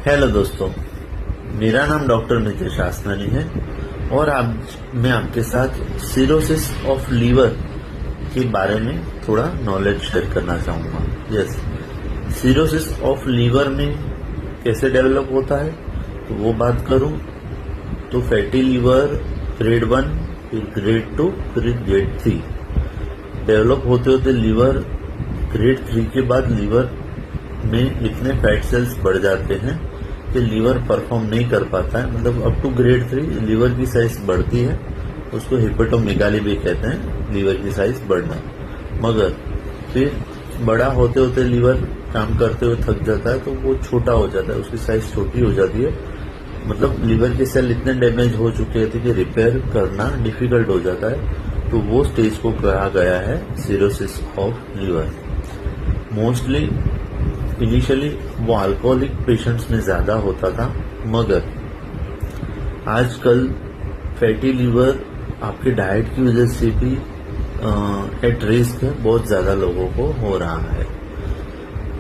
Hello दोस्तों, मेरा नाम डॉक्टर नितेश आसनानी है और मैं आपके साथ सिरोसिस ऑफ लीवर के बारे में थोड़ा नॉलेज शेयर करना चाहूँगा। यस, सिरोसिस ऑफ लीवर में कैसे डेवलप होता है तो वो बात करूँ तो फैटी लीवर ग्रेड 1, फिर ग्रेड 2, फिर ग्रेड 3 डेवलप होते होते लीवर ग्रेड 3 के बाद लीवर में इतने फैट सेल्स बढ़ जाते हैं कि लीवर परफॉर्म नहीं कर पाता है। मतलब अप टू ग्रेड 3 लीवर की साइज बढ़ती है, उसको हेपेटोमेगाली भी कहते हैं, लीवर की साइज बढ़ना। मगर फिर बड़ा होते होते लीवर काम करते हुए थक जाता है तो वो छोटा हो जाता है, उसकी साइज छोटी हो जाती है। मतलब लीवर के सेल इतने डैमेज हो चुके थे कि रिपेयर करना डिफिकल्ट हो जाता है। तो वो स्टेज को कहा गया है cirrhosis of liver. Mostly initially वो अल्कोहलिक पेशेंट्स में ज्यादा होता था, मगर आजकल फैटी लीवर आपके डाइट की वजह से भी एट रिस्क है, बहुत ज्यादा लोगों को हो रहा है।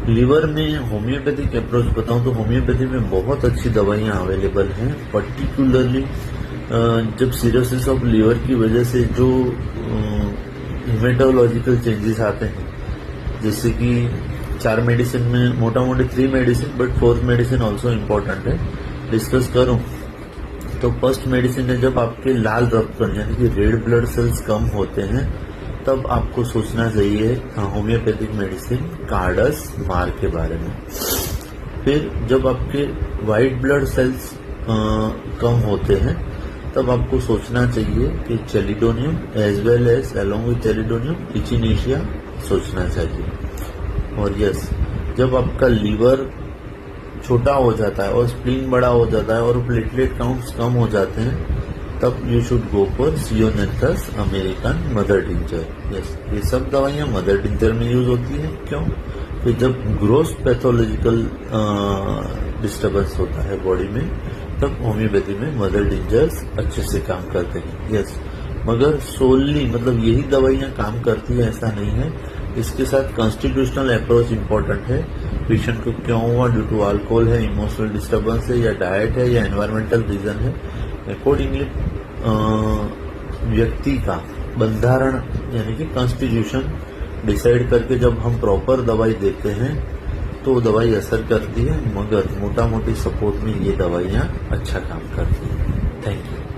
लीवर में होम्योपैथिक अप्रोच बताऊं तो होम्योपैथी में बहुत अच्छी दवाइयां अवेलेबल हैं। पर्टिकुलरली जब सिरोसिस ऑफ लीवर की वजह से जो हिमेटोलॉजिकल चेंजेस आते हैं, जैसे कि 4 मेडिसिन में मोटा मोटी 3 medicine, but 4th medicine also important है, डिस्कस करूं तो फर्स्ट मेडिसिन है जब आपके लाल रक्त कण यानी कि रेड ब्लड सेल्स कम होते हैं, तब आपको सोचना चाहिए होम्योपैथिक मेडिसिन कार्डस मार के बारे में। फिर जब आपके व्हाइट ब्लड सेल्स कम होते हैं तब आपको सोचना चाहिए कि chelidonium as well as along with chelidonium echinacea सोचना चाहिए। और यस, जब आपका लीवर छोटा हो जाता है और स्प्लीन बड़ा हो जाता है और प्लेटलेट काउंट्स कम हो जाते हैं, तब you should go for Ceanothus American mother tincture. Yes, ये सब दवाइयां मदर टिंचर में यूज होती हैं। क्यों? कि जब ग्रोस पैथोलॉजिकल डिस्टर्बेंस होता है बॉडी में, तब होम्योपैथी में मदर टिंचर्स अच्छे से काम करते हैं। यस, मगर सोलली मतलब यही दवाइयां काम करती है ऐसा नहीं है। इसके साथ कॉन्स्टिट्यूशनल अप्रोच इम्पोर्टेंट है। पेशेंट को क्यों हुआ, ड्यू टू अल्कोहल है, इमोशनल डिस्टर्बेंस है, या डाइट है, या एनवायरमेंटल रीजन है, अकॉर्डिंगली व्यक्ति का बंधारण यानी कि कॉन्स्टिट्यूशन डिसाइड करके जब हम प्रॉपर दवाई देते हैं तो दवाई असर करती है। मगर मोटा मोटी सपोर्ट में ये दवाइयाँ अच्छा काम करती हैं। Thank you.